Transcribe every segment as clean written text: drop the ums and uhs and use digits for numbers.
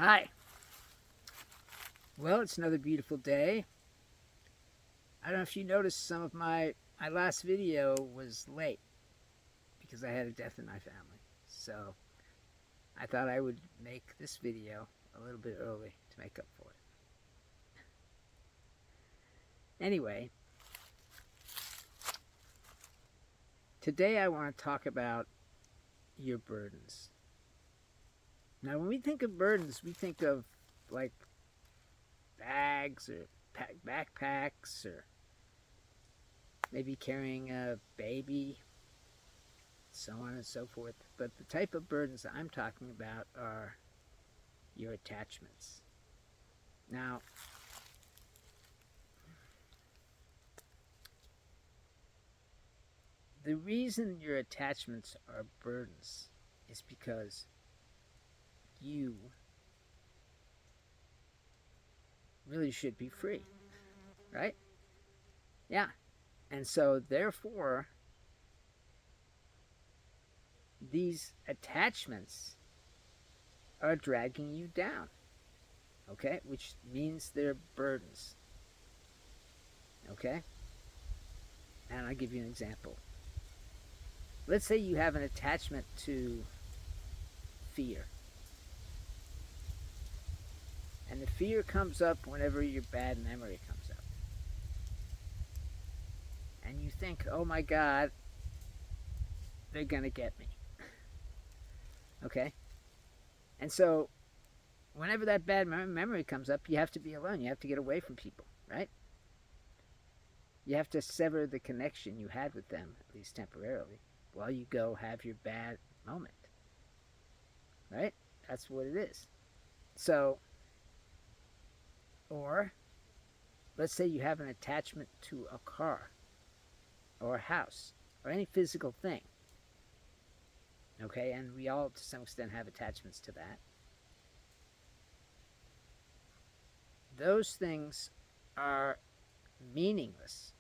Hi. Well, it's another beautiful day. I don't know if you noticed some of my last video was late because I had a death in my family. So I thought I would make this video a little bit early to make up for it. Anyway, today I want to talk about your burdens. Now, when we think of burdens, we think of like bags or backpacks or maybe carrying a baby, so on and so forth. But the type of burdens I'm talking about are your attachments. Now, the reason your attachments are burdens is because you really should be free, right? Yeah. And so, therefore, these attachments are dragging you down, okay? Which means they're burdens, okay? And I'll give you an example. Let's say you have an attachment to fear. And the fear comes up whenever your bad memory comes up. And you think, oh my God, they're going to get me. Okay? And so, whenever that bad memory comes up, you have to be alone. You have to get away from people, right? You have to sever the connection you had with them, at least temporarily, while you go have your bad moment. Right? That's what it is. So, or let's say you have an attachment to a car or a house or any physical thing. Okay, and we all to some extent have attachments to that. Those things are meaningless.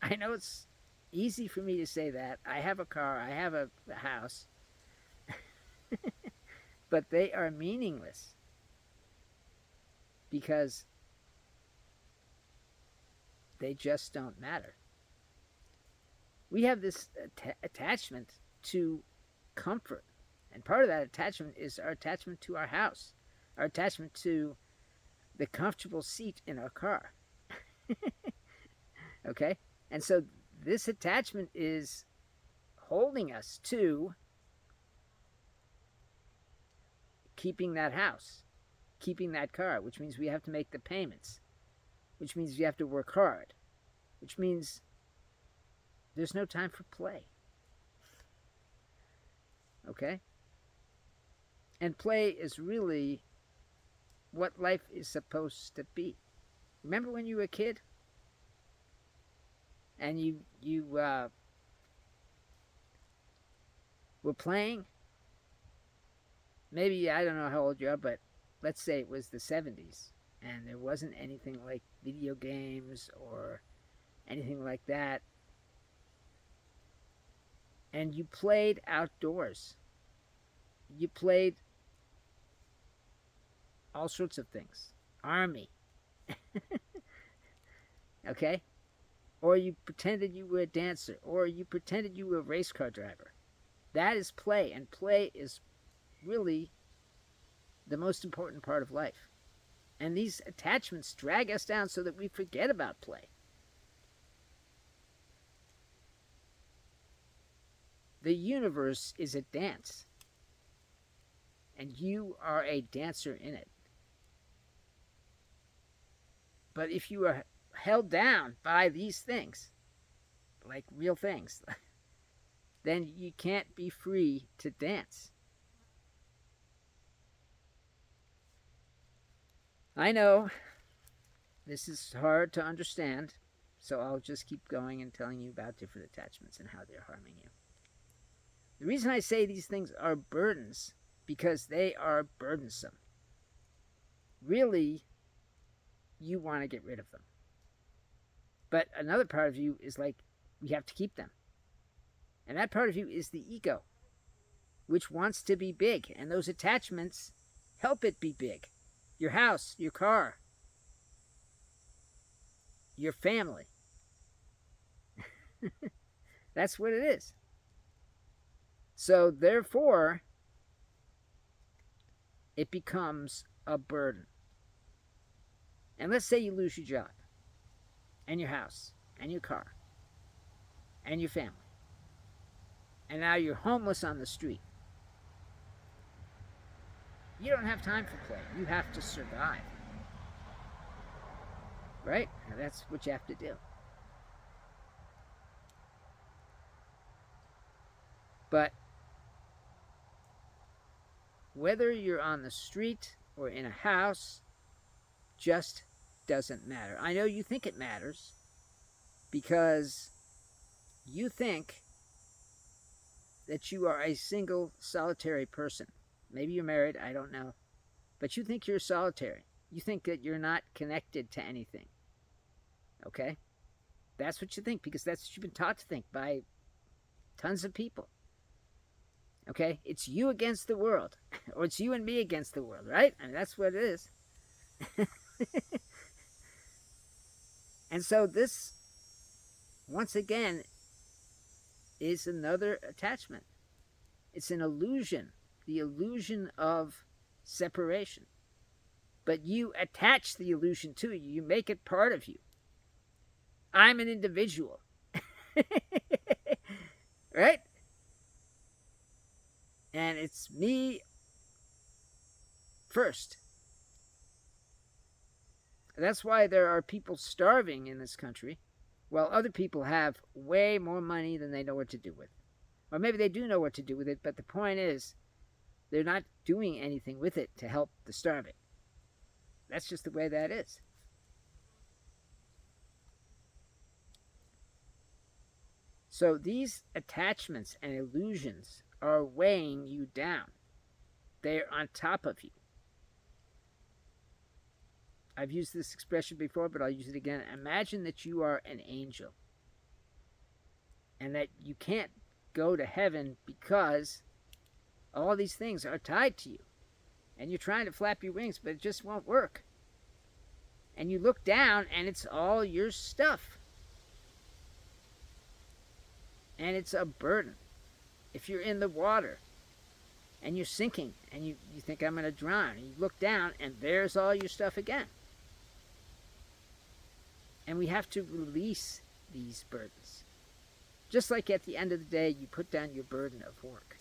I know it's easy for me to say that. I have a car, I have a house, but they are meaningless because they just don't matter. We have this attachment to comfort, and part of that attachment is our attachment to our house, our attachment to the comfortable seat in our car. Okay? And so this attachment is holding us to keeping that house, keeping that car, which means we have to make the payments, which means we have to work hard, which means there's no time for play. Okay? And play is really what life is supposed to be. Remember when you were a kid? And you were playing? Maybe, I don't know how old you are, but let's say it was the 70s and there wasn't anything like video games or anything like that. And you played outdoors. You played all sorts of things. Army. Okay? Or you pretended you were a dancer. Or you pretended you were a race car driver. That is play. And play is really the most important part of life. And these attachments drag us down so that we forget about play. The universe is a dance. And you are a dancer in it. But if you are held down by these things, like real things, then you can't be free to dance. I know this is hard to understand, so I'll just keep going and telling you about different attachments and how they're harming you. The reason I say these things are burdens, because they are burdensome. Really, you want to get rid of them. But another part of you is like, we have to keep them. And that part of you is the ego, which wants to be big. And those attachments Help it be big. Your house, your car, your family. That's what it is. So, therefore, it becomes a burden. And let's say you lose your job, and your house, and your car, and your family. And now you're homeless on the street. You don't have time for play. You have to survive. Right? And that's what you have to do. But whether you're on the street or in a house just doesn't matter. I know you think it matters because you think that you are a single solitary person. Maybe you're married, I don't know. But you think you're solitary. You think that you're not connected to anything. Okay? That's what you think because that's what you've been taught to think by tons of people. Okay? It's you against the world. Or it's you and me against the world, right? I mean, that's what it is. And so this, once again, is another attachment. It's an illusion, the illusion of separation. But you attach the illusion to you. You make it part of you. I'm an individual. Right? And it's me first. That's why there are people starving in this country, while other people have way more money than they know what to do with. Or maybe they do know what to do with it, but the point is, they're not doing anything with it to help the starving. That's just the way that is. So these attachments and illusions are weighing you down. They're on top of you. I've used this expression before, but I'll use it again. Imagine that you are an angel and that you can't go to heaven because all these things are tied to you. And you're trying to flap your wings, but it just won't work. And you look down and it's all your stuff. And it's a burden. If you're in the water and you're sinking and you think I'm going to drown, and you look down and there's all your stuff again. And we have to release these burdens. Just like at the end of the day, you put down your burden of work.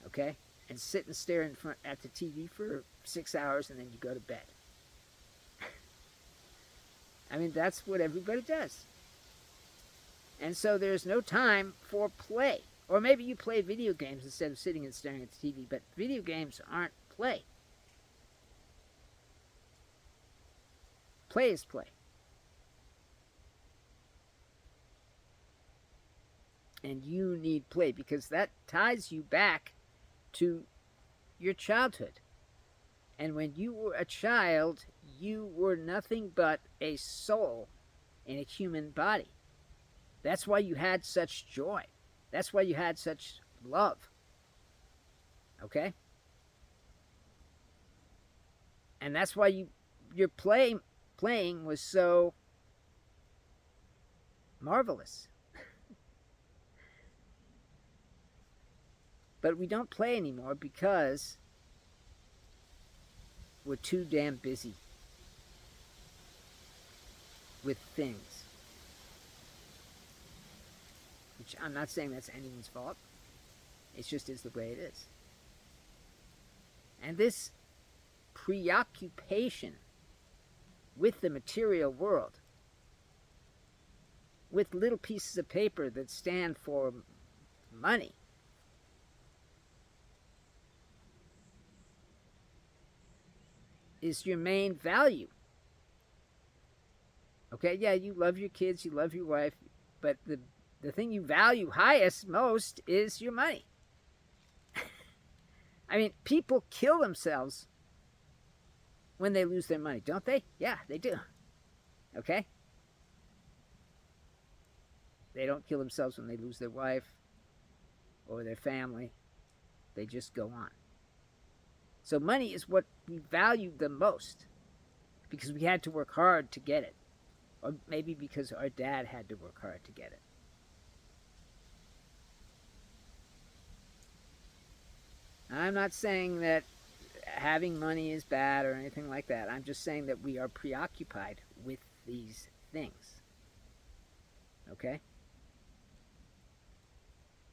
Okay? And sit and stare in front at the TV for 6 hours and then you go to bed. I mean, that's what everybody does. And so there's no time for play. Or maybe you play video games instead of sitting and staring at the TV, but video games aren't play. Play is play. And you need play because that ties you back to your childhood. And when you were a child, you were nothing but a soul in a human body. That's why you had such joy. That's why you had such love. Okay? And that's why your playing was so marvelous. But we don't play anymore because we're too damn busy with things. Which I'm not saying that's anyone's fault. It just is the way it is. And this preoccupation with the material world, with little pieces of paper that stand for money, is your main value. Okay, yeah, you love your kids, you love your wife, but the thing you value highest most is your money. I mean, people kill themselves when they lose their money, don't they? Yeah, they do. Okay? They don't kill themselves when they lose their wife or their family. They just go on. So money is what we value the most because we had to work hard to get it. Or maybe because our dad had to work hard to get it. I'm not saying that having money is bad or anything like that. I'm just saying that we are preoccupied with these things. Okay?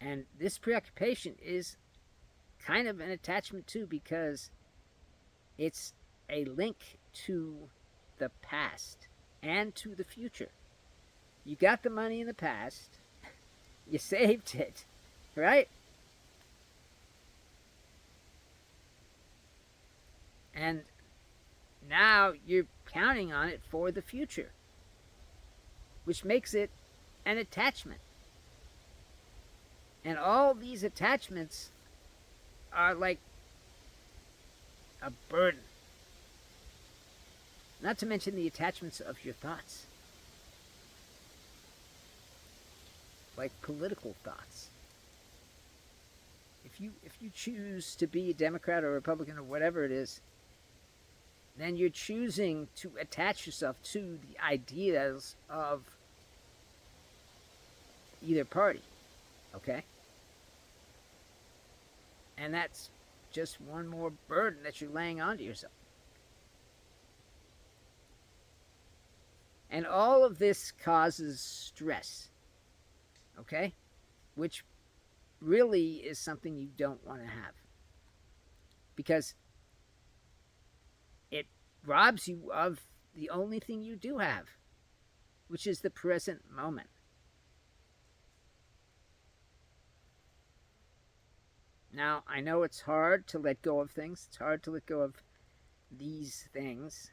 And this preoccupation is kind of an attachment too because it's a link to the past and to the future. You got the money in the past, you saved it, right? And now you're counting on it for the future, which makes it an attachment. And all these attachments are like a burden. Not to mention the attachments of your thoughts, like political thoughts. If you choose to be a Democrat or a Republican or whatever it is, then you're choosing to attach yourself to the ideas of either party, okay? And that's just one more burden that you're laying onto yourself. And all of this causes stress, okay? Which really is something you don't want to have. Because it robs you of the only thing you do have, which is the present moment. Now, I know it's hard to let go of things. It's hard to let go of these things,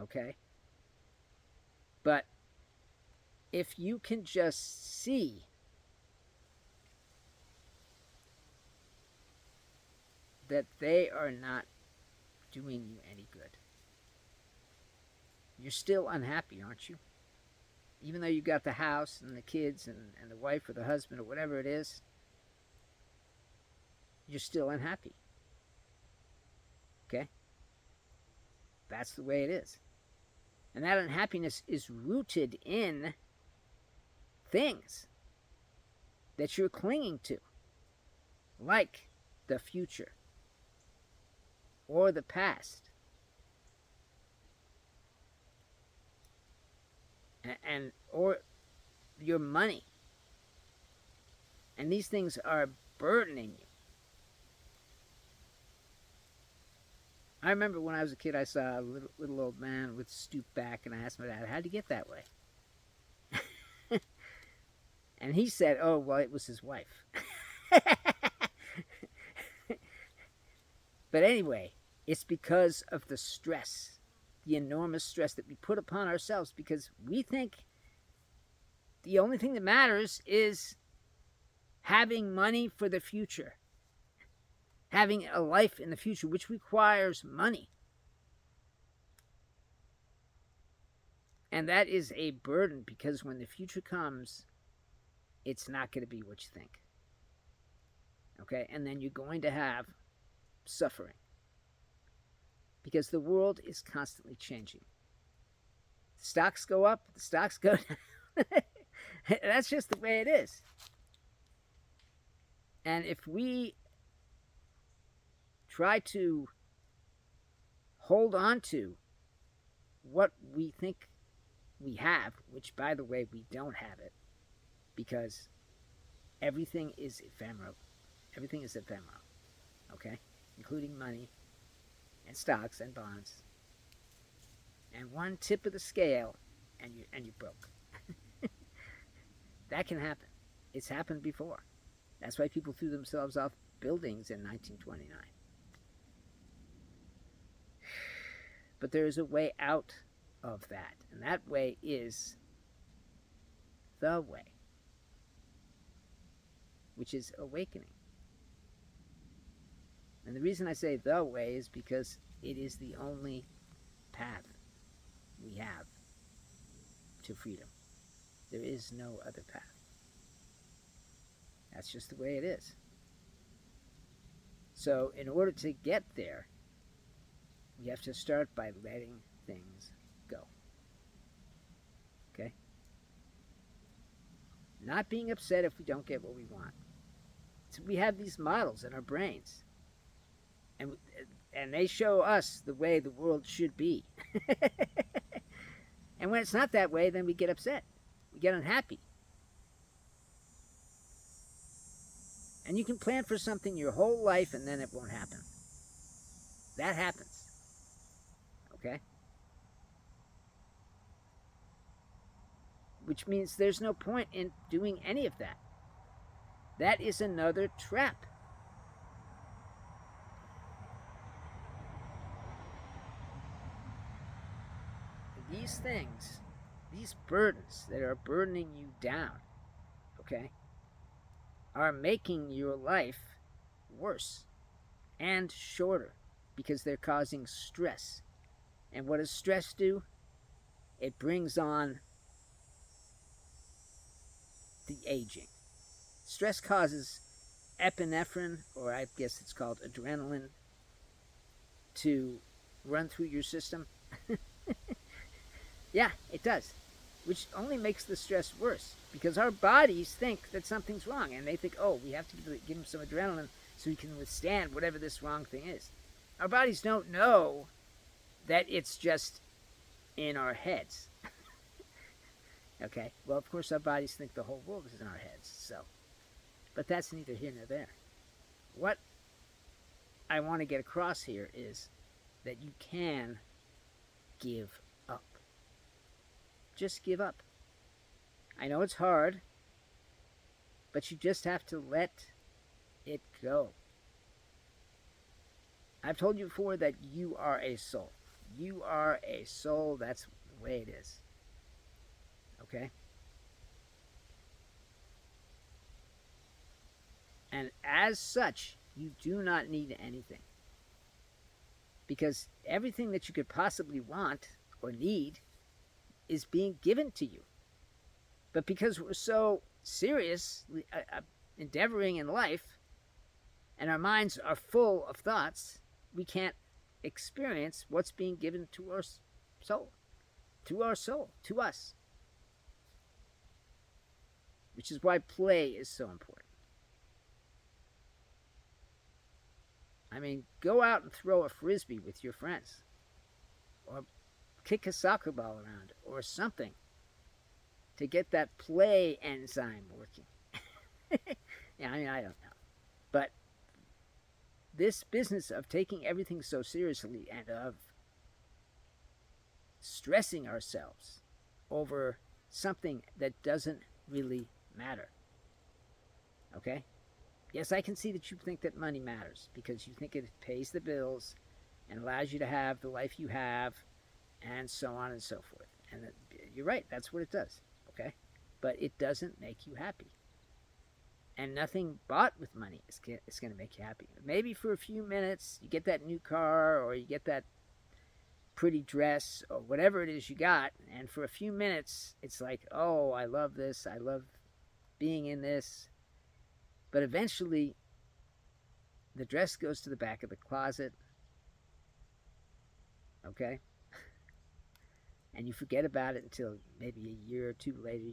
okay? But if you can just see that they are not doing you any good, you're still unhappy, aren't you? Even though you got the house and the kids and the wife or the husband or whatever it is, you're still unhappy. Okay? That's the way it is. And that unhappiness is rooted in things that you're clinging to, like the future or the past. And or your money. And these things are burdening you. I remember when I was a kid, I saw a little old man with stooped back, and I asked my dad, how'd he get that way? And he said, oh, well, it was his wife. But anyway, it's because of the stress, the enormous stress that we put upon ourselves because we think the only thing that matters is having money for the future, having a life in the future, which requires money. And that is a burden because when the future comes, it's not going to be what you think. Okay? And then you're going to have suffering because the world is constantly changing. The stocks go up, the stocks go down. That's just the way it is. And if we try to hold on to what we think we have, which, by the way, we don't have it, because everything is ephemeral. Everything is ephemeral, okay? Including money and stocks and bonds. And one tip of the scale, and you're broke. That can happen. It's happened before. That's why people threw themselves off buildings in 1929. But there is a way out of that, and that way is the way, which is awakening. And the reason I say the way is because it is the only path we have to freedom. There is no other path. That's just the way it is. So in order to get there, You have to start by letting things go. Okay? Not being upset if we don't get what we want. So we have these models in our brains, and and they show us the way the world should be. And when it's not that way, then we get upset. We get unhappy. And you can plan for something your whole life and then it won't happen. That happens. Okay? Which means there's no point in doing any of that. That is another trap. These things, these burdens that are burdening you down, okay, are making your life worse and shorter because they're causing stress. And what does stress do? It brings on the aging. Stress causes epinephrine, or I guess it's called adrenaline, to run through your system. Yeah, it does. Which only makes the stress worse because our bodies think that something's wrong and they think, oh, we have to give him some adrenaline so he can withstand whatever this wrong thing is. Our bodies don't know that it's just in our heads. Okay? Well, of course, our bodies think the whole world is in our heads, so. But that's neither here nor there. What I want to get across here is that you can give up. Just give up. I know it's hard, but you just have to let it go. I've told you before that you are a soul. You are a soul. That's the way it is. Okay? And as such, you do not need anything. Because everything that you could possibly want or need is being given to you. But because we're so serious, endeavoring in life, and our minds are full of thoughts, we can't experience what's being given to our soul, to us. Which is why play is so important. I mean, go out and throw a frisbee with your friends, or kick a soccer ball around, or something to get that play enzyme working. Yeah, I mean, I don't know. But this business of taking everything so seriously and of stressing ourselves over something that doesn't really matter. Okay? Yes, I can see that you think that money matters because you think it pays the bills and allows you to have the life you have and so on and so forth. And you're right, that's what it does. Okay? But it doesn't make you happy. And nothing bought with money is going to make you happy. Maybe for a few minutes you get that new car or you get that pretty dress or whatever it is you got, and for a few minutes it's like, oh, I love this, I love being in this. But eventually the dress goes to the back of the closet, okay? And you forget about it until maybe a year or two later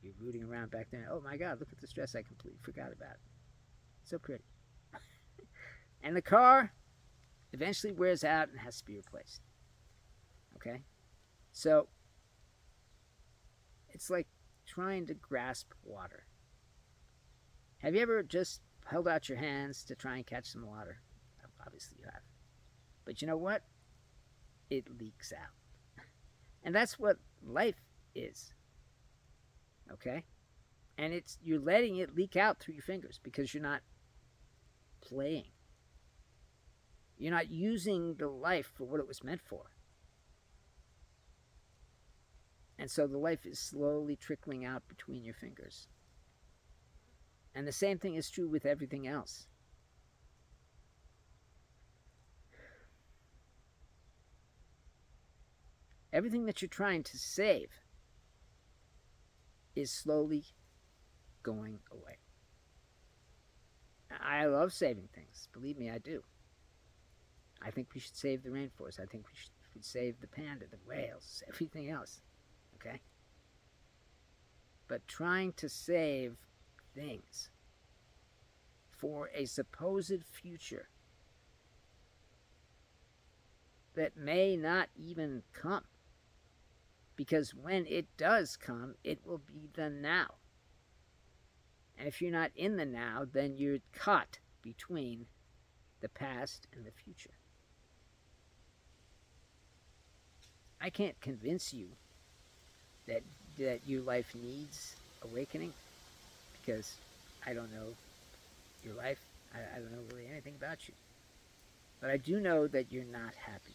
you're rooting around back there. Oh my God, look at this dress, I completely forgot about it. So pretty. And the car eventually wears out and has to be replaced. Okay? So it's like trying to grasp water. Have you ever just held out your hands to try and catch some water? Obviously you have. But you know what? It leaks out. And that's what life is. Okay? And you're letting it leak out through your fingers because you're not playing. You're not using the life for what it was meant for. And so the life is slowly trickling out between your fingers. And the same thing is true with everything else. Everything that you're trying to save is slowly going away. I love saving things. Believe me, I do. I think we should save the rainforest. I think we should save the panda, the whales, everything else. Okay? But trying to save things for a supposed future that may not even come. Because when it does come, it will be the now. And if you're not in the now, then you're caught between the past and the future. I can't convince you that your life needs awakening, because I don't know your life. I don't know really anything about you. But I do know that you're not happy.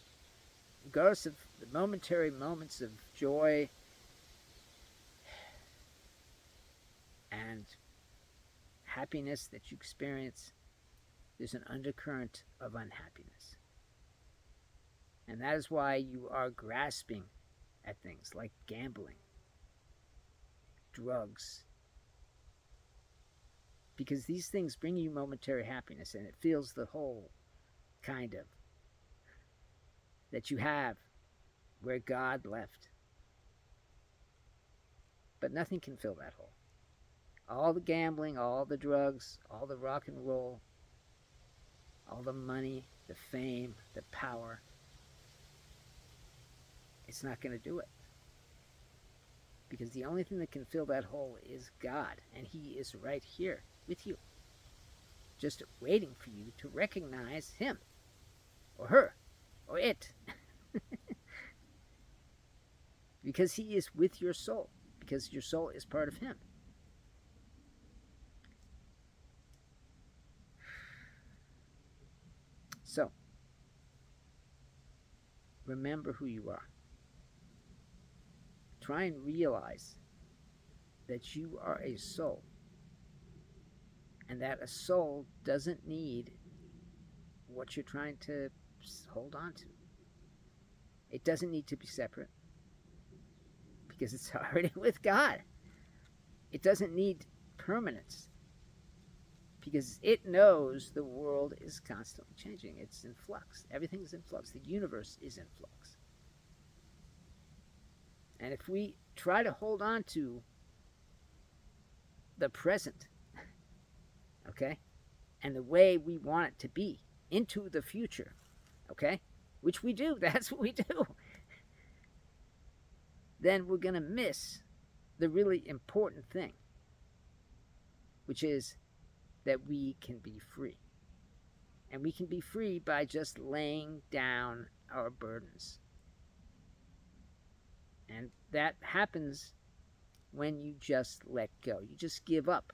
Regardless of the momentary moments of joy and happiness that you experience, there's an undercurrent of unhappiness. And that is why you are grasping at things like gambling, drugs, because these things bring you momentary happiness, and it fills the hole, kind of, that you have where God left. But nothing can fill that hole. All the gambling, all the drugs, all the rock and roll, all the money, the fame, the power, it's not going to do it. Because the only thing that can fill that hole is God, and He is right here with you, just waiting for you to recognize Him, or her, or it. Because He is with your soul, because your soul is part of Him. So, remember who you are. Try and realize that you are a soul, and that a soul doesn't need what you're trying to hold on to. It doesn't need to be separate, because it's already with God. It doesn't need permanence, because it knows the world is constantly changing. It's in flux. Everything's in flux. The universe is in flux. And if we try to hold on to the present, okay, and the way we want it to be into the future, okay, which we do, that's what we do, then we're going to miss the really important thing, which is that we can be free. And we can be free by just laying down our burdens. And that happens when you just let go. You just give up.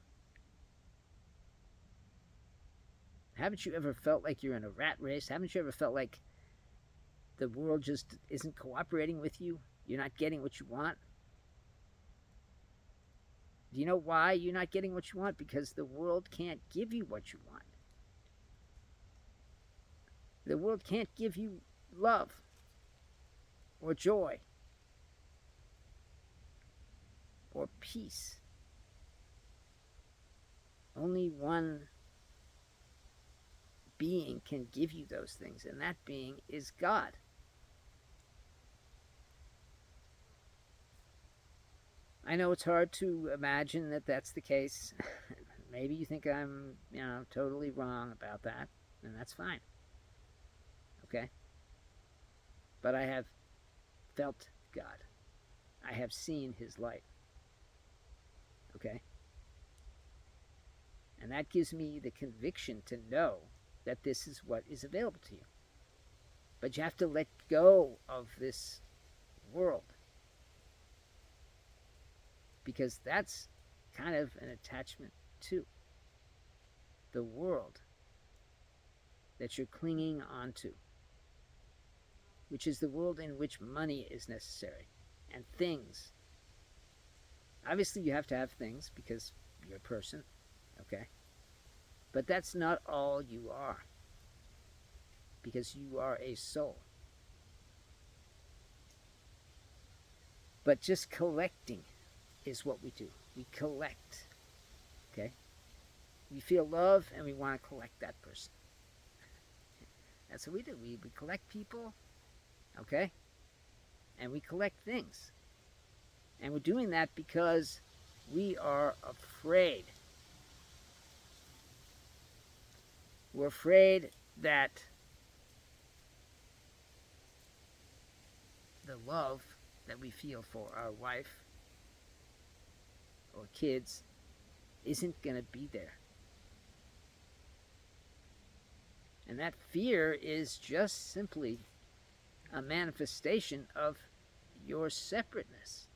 Haven't you ever felt like you're in a rat race? Haven't you ever felt like the world just isn't cooperating with you? You're not getting what you want? Do you know why you're not getting what you want? Because the world can't give you what you want. The world can't give you love or joy or peace. Only one being can give you those things, and that being is God. I know it's hard to imagine that that's the case. Maybe you think I'm, totally wrong about that, and that's fine. Okay? But I have felt God. I have seen His light. Okay? And that gives me the conviction to know that this is what is available to you. But you have to let go of this world, because that's kind of an attachment to the world that you're clinging onto, which is the world in which money is necessary and things. Obviously, you have to have things because you're a person, okay? But that's not all you are, because you are a soul. But just collecting is what we do. We collect, okay? We feel love and we want to collect that person. That's what we do. We collect people, okay? And we collect things. And we're doing that because we are afraid. We're afraid that the love that we feel for our wife or kids isn't going to be there. And that fear is just simply a manifestation of your separateness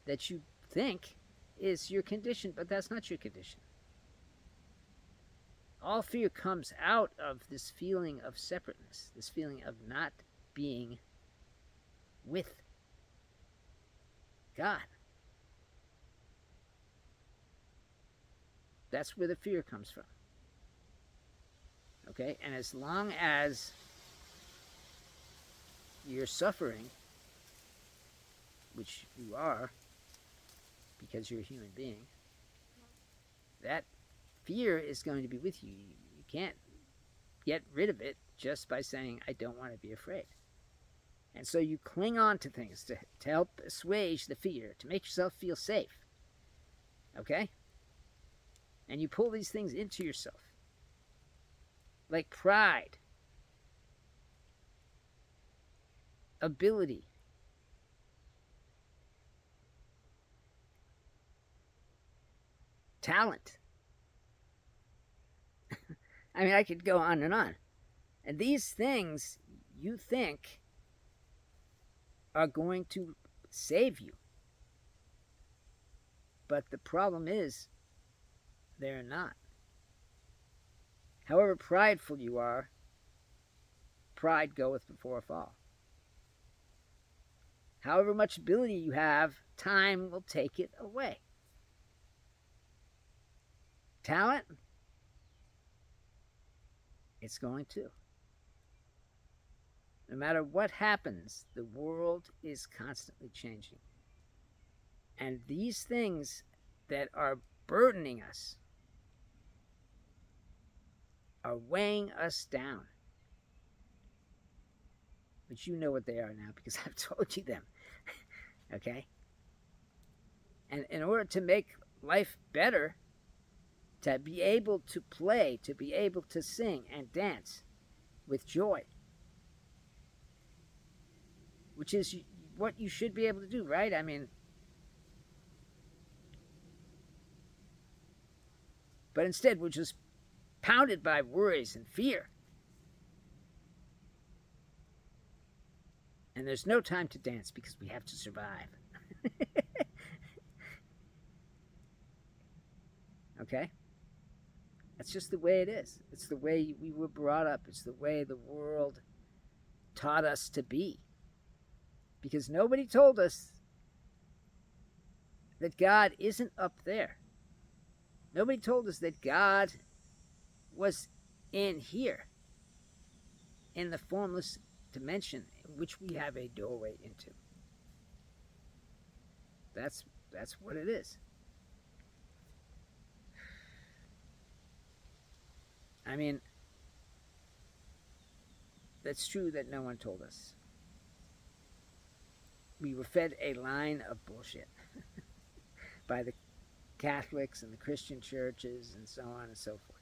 that you think is your condition, but that's not your condition. All fear comes out of this feeling of separateness, this feeling of not being with God. That's where the fear comes from. Okay? And as long as you're suffering, which you are because you're a human being, that fear is going to be with you. You can't get rid of it just by saying, I don't want to be afraid. And so you cling on to things to help assuage the fear, to make yourself feel safe. Okay? And you pull these things into yourself. Like pride, ability, talent. I mean, I could go on and on. And these things you think are going to save you. But the problem is, they're not. However prideful you are, pride goeth before a fall. However much ability you have, time will take it away. Talent, it's going to. No matter what happens, the world is constantly changing. And these things that are burdening us are weighing us down. But you know what they are now because I've told you them. Okay? And in order to make life better, to be able to play, to be able to sing and dance with joy, which is what you should be able to do, right? I mean, but instead we're just pounded by worries and fear. And there's no time to dance because we have to survive. Okay? That's just the way it is. It's the way we were brought up. It's the way the world taught us to be. Because nobody told us that God isn't up there. Nobody told us that God was in here, in the formless dimension in which we have a doorway into. That's what it is. I mean, that's true that no one told us. We were fed a line of bullshit by the Catholics and the Christian churches and so on and so forth.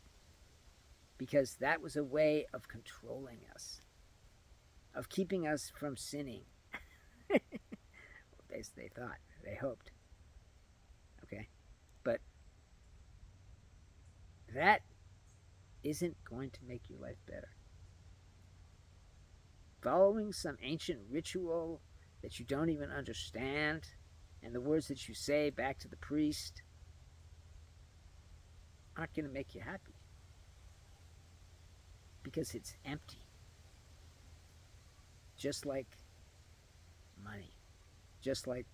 Because that was a way of controlling us, of keeping us from sinning. They thought, they hoped. Okay? But that isn't going to make your life better. Following some ancient ritual that you don't even understand, and the words that you say back to the priest aren't going to make you happy. Because it's empty. Just like money. Just like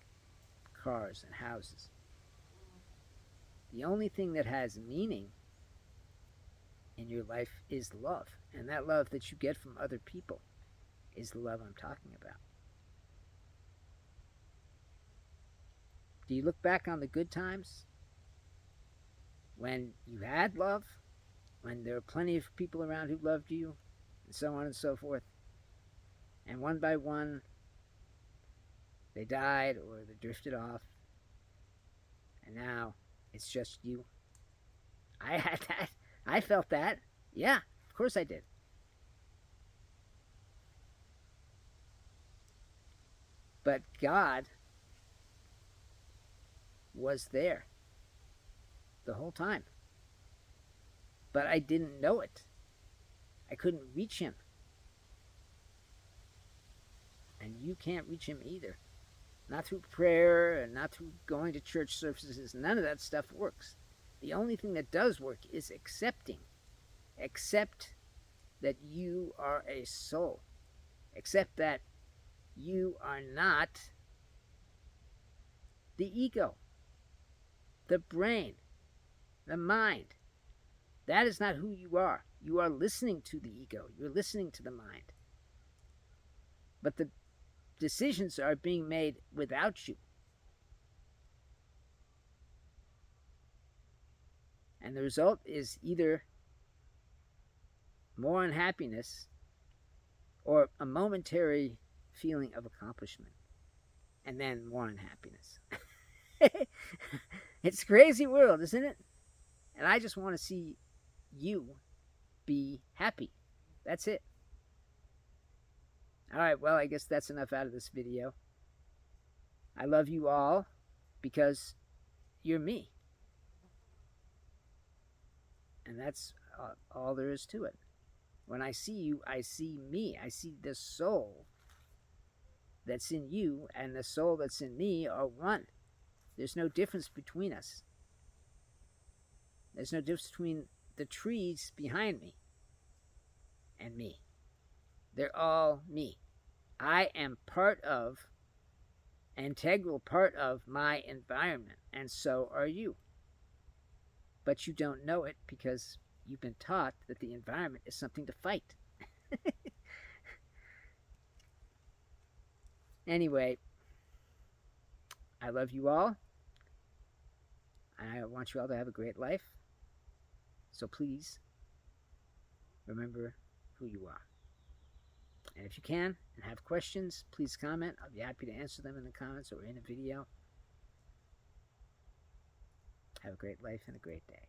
cars and houses. The only thing that has meaning in your life is love. And that love that you get from other people is the love I'm talking about. Do you look back on the good times? When you had love? When there were plenty of people around who loved you? and so on and so forth. And one by one, they died or they drifted off. And now it's just you. I had that. I felt that. Yeah, of course I did. But God was there the whole time. But I didn't know it. I couldn't reach him. And you can't reach him either. Not through prayer and not through going to church services. None of that stuff works. The only thing that does work is accepting. Accept that you are a soul. Accept that you are not the ego, the brain, the mind. That is not who you are. You are listening to the ego. You're listening to the mind. But the decisions are being made without you. And the result is either more unhappiness or a momentary feeling of accomplishment and then more unhappiness. It's a crazy world, isn't it? And I just want to see you be happy. That's it. All right, well, I guess that's enough out of this video. I love you all because you're me. And that's all there is to it. When I see you, I see me. I see the soul that's in you and the soul that's in me are one. There's no difference between us. There's no difference between the trees behind me and me. They're all me. I am part of, integral part of my environment, and so are you. But you don't know it because you've been taught that the environment is something to fight. Anyway, I love you all. I want you all to have a great life. So please remember who you are. And if you can and have questions, please comment. I'll be happy to answer them in the comments or in a video. Have a great life and a great day.